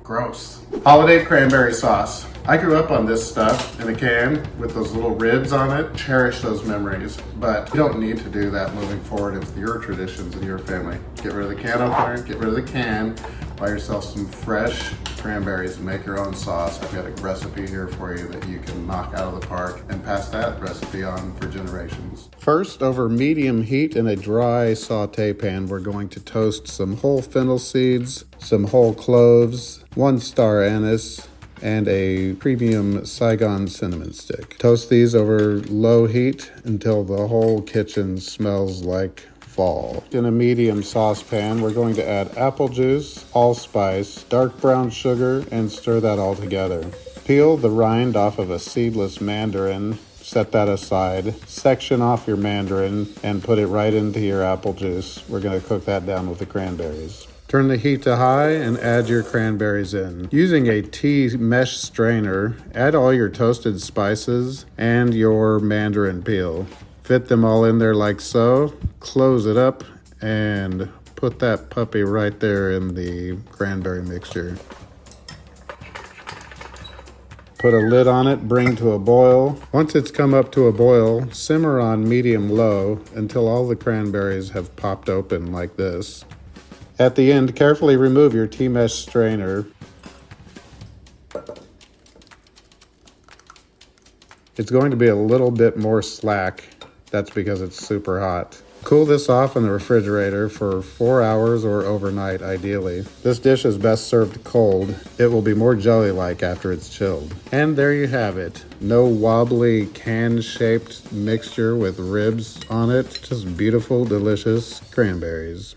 Gross. Holiday cranberry sauce. I grew up on this stuff in a can with those little ribs on it. Cherish those memories, but you don't need to do that moving forward with your traditions in your family. Get rid of the can opener, get rid of the can, buy yourself some fresh cranberries and make your own sauce. I've got a recipe here for you that you can knock out of the park and pass that recipe on for generations. First, over medium heat in a dry saute pan, we're going to toast some whole fennel seeds, some whole cloves, 1 star anise, and a premium Saigon cinnamon stick. Toast these over low heat until the whole kitchen smells like fall. In a medium saucepan, we're going to add apple juice, allspice, dark brown sugar, and stir that all together. Peel the rind off of a seedless mandarin, set that aside, section off your mandarin, and put it right into your apple juice. We're going to cook that down with the cranberries. Turn the heat to high and add your cranberries in. Using a tea mesh strainer, add all your toasted spices and your mandarin peel. Fit them all in there like so, close it up, and put that puppy right there in the cranberry mixture. Put a lid on it, bring to a boil. Once it's come up to a boil, simmer on medium-low until all the cranberries have popped open like this. At the end, carefully remove your tea mesh strainer. It's going to be a little bit more slack. That's because it's super hot. Cool this off in the refrigerator for 4 hours or overnight, ideally. This dish is best served cold. It will be more jelly-like after it's chilled. And there you have it. No wobbly can-shaped mixture with ribs on it. Just beautiful, delicious cranberries.